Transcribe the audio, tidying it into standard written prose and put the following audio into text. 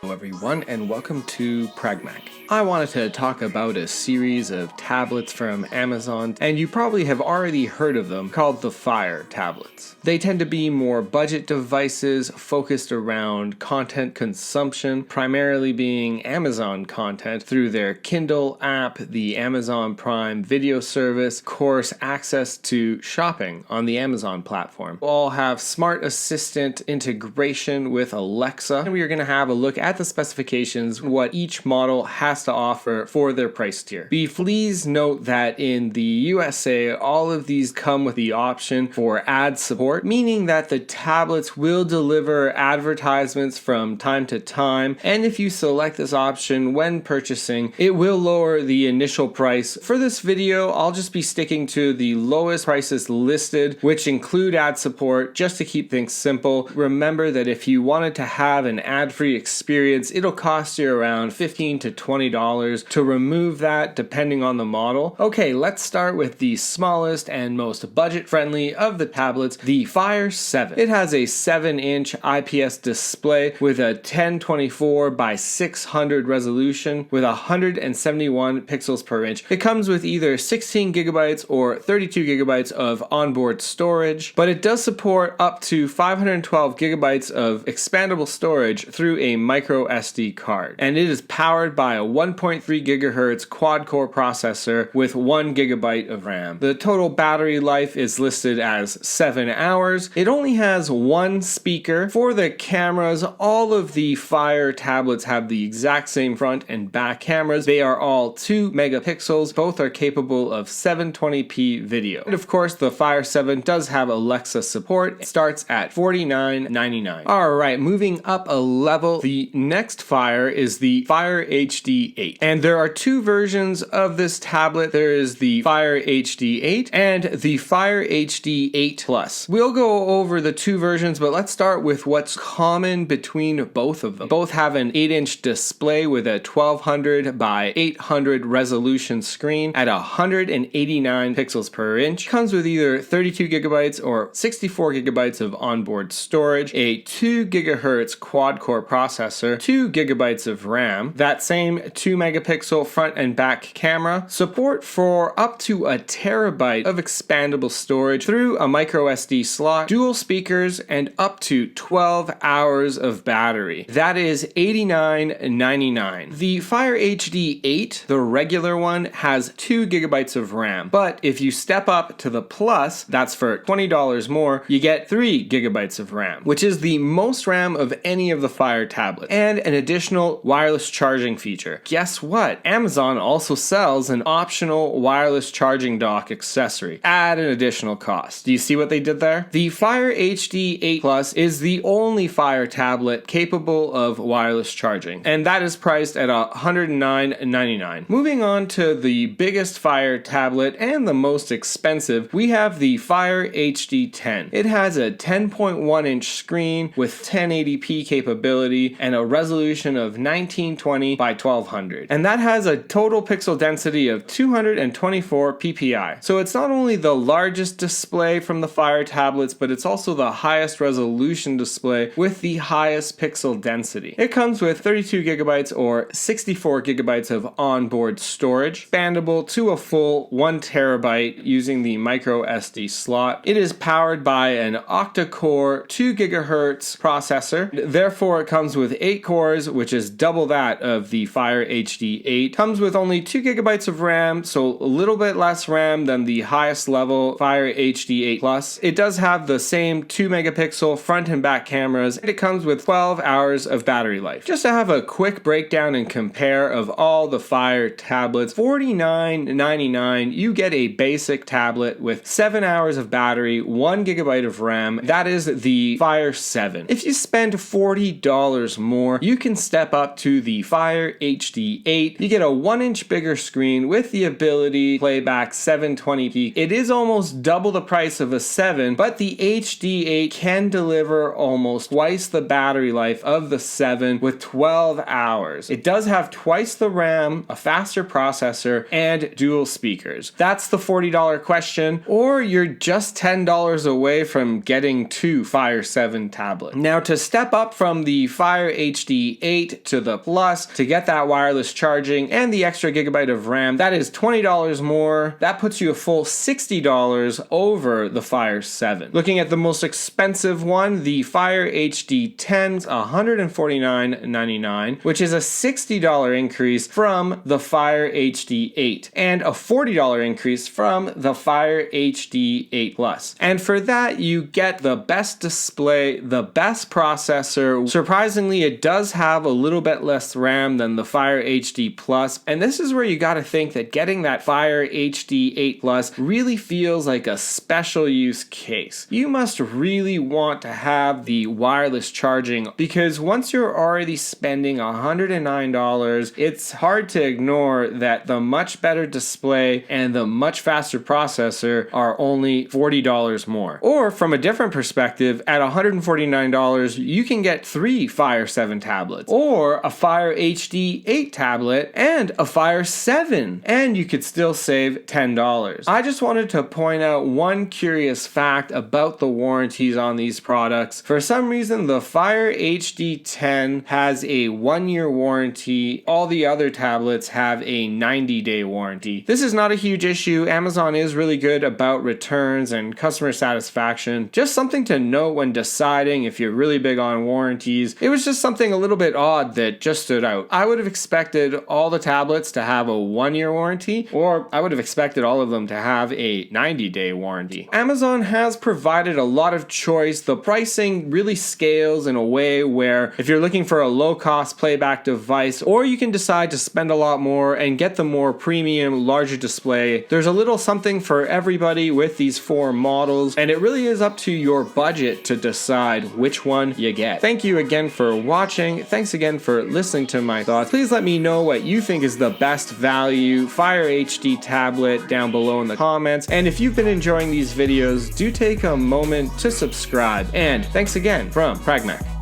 Hello everyone and welcome to Pragmach. I wanted to talk about a series of tablets from Amazon, and you probably have already heard of them, called the Fire tablets. They tend to be more budget devices focused around content consumption, primarily being Amazon content through their Kindle app, the Amazon Prime video service, of course access to shopping on the Amazon platform. We'll all have smart assistant integration with Alexa, and we are going to have a look at the specifications, what each model has to offer for their price tier. Please note that in the USA, all of these come with the option for ad support, meaning that the tablets will deliver advertisements from time to time, and if you select this option when purchasing, it will lower the initial price. For this video, I'll just be sticking to the lowest prices listed, which include ad support, just to keep things simple. Remember that if you wanted to have an ad-free experience, it'll cost you around $15 to $20 to remove that, depending on the model. Okay, let's start with the smallest and most budget-friendly of the tablets, the Fire 7. It has a 7-inch IPS display with a 1024 by 600 resolution with 171 pixels per inch. It comes with either 16 gigabytes or 32 gigabytes of onboard storage, but it does support up to 512 gigabytes of expandable storage through a micro SD card, and it is powered by a 1.3 gigahertz quad-core processor with 1 gigabyte of RAM. The total battery life is listed as 7 hours. It only has one speaker. For the cameras, all of the Fire tablets have the exact same front and back cameras. They are all 2 megapixels. Both are capable of 720p video. And of course, the Fire 7 does have Alexa support. It starts at $49.99. Alright, moving up a level, the next Fire is the Fire HD 8. And there are two versions of this tablet. There is the Fire HD 8 and the Fire HD 8 Plus. We'll go over the two versions, but let's start with what's common between both of them. Both have an 8-inch display with a 1200 by 800 resolution screen at 189 pixels per inch. Comes with either 32 gigabytes or 64 gigabytes of onboard storage, a 2 gigahertz quad-core processor, 2 gigabytes of RAM, that same 2 megapixel front and back camera, support for up to a terabyte of expandable storage through a micro SD slot, dual speakers, and up to 12 hours of battery. That is $89.99. The Fire HD 8, the regular one, has 2 gigabytes of RAM, but if you step up to the Plus, that's for $20 more, you get 3 gigabytes of RAM, which is the most RAM of any of the Fire tablets, and an additional wireless charging feature. Guess what? Amazon also sells an optional wireless charging dock accessory at an additional cost. Do you see what they did there? The Fire HD 8 Plus is the only Fire tablet capable of wireless charging, and that is priced at $109.99. Moving on to the biggest Fire tablet and the most expensive, we have the Fire HD 10. It has a 10.1 inch screen with 1080p capability and a resolution of 1920 by 1200, and that has a total pixel density of 224 ppi. So it's not only the largest display from the Fire tablets, but it's also the highest resolution display with the highest pixel density. It comes with 32 gigabytes or 64 gigabytes of onboard storage, expandable to a full 1 terabyte using the micro SD slot. It is powered by an octa-core 2 gigahertz processor. Therefore, it comes with 8 cores, which is double that of the Fire HD 8. Comes with only 2 gigabytes of RAM, so a little bit less RAM than the highest level Fire HD 8 Plus. It does have the same 2 megapixel front and back cameras, and it comes with 12 hours of battery life. Just to have a quick breakdown and compare of all the Fire tablets, $49.99, you get a basic tablet with 7 hours of battery, 1 gigabyte of RAM. That is the Fire 7. If you spend $40 more, you can step up to the Fire HD HD8, you get a 1-inch bigger screen with the ability to play back 720p. It is almost double the price of a 7, but the HD8 can deliver almost twice the battery life of the 7 with 12 hours. It does have twice the RAM, a faster processor, and dual speakers. That's the $40 question, or you're just $10 away from getting 2 Fire 7 tablets. Now, to step up from the Fire HD8 to the Plus, to get that wireless charging and the extra gigabyte of RAM, that is $20 more. That puts you a full $60 over the Fire 7. Looking at the most expensive one, the Fire HD10's $149.99, which is a $60 increase from the Fire HD8 and a $40 increase from the Fire HD8 Plus. And for that, you get the best display, the best processor. Surprisingly, it does have a little bit less RAM than the Fire HD Plus, and this is where you got to think that getting that Fire HD8 Plus really feels like a special use case. You must really want to have the wireless charging, because once you're already spending $109, it's hard to ignore that the much better display and the much faster processor are only $40 more. Or from a different perspective, at $149, you can get 3 Fire 7 tablets, or a Fire HD8 tablet and a Fire 7, and you could still save $10. I just wanted to point out one curious fact about the warranties on these products. For some reason, the Fire HD10 has a 1-year warranty. All the other tablets have a 90-day warranty. This is not a huge issue. Amazon is really good about returns and customer satisfaction. Just something to note when deciding if you're really big on warranties. It was just something a little bit odd that just stood out. I would have expected all the tablets to have a 1-year warranty, or I would have expected all of them to have a 90-day warranty. Amazon has provided a lot of choice. The pricing really scales in a way where if you're looking for a low-cost playback device, or you can decide to spend a lot more and get the more premium, larger display, there's a little something for everybody with these 4 models, and it really is up to your budget to decide which one you get. Thank you again for watching. Thanks again for listening to my thoughts. Please let me know what you think is the best value Fire HD tablet down below in the comments, and if you've been enjoying these videos, do take a moment to subscribe. And thanks again from Pragmach.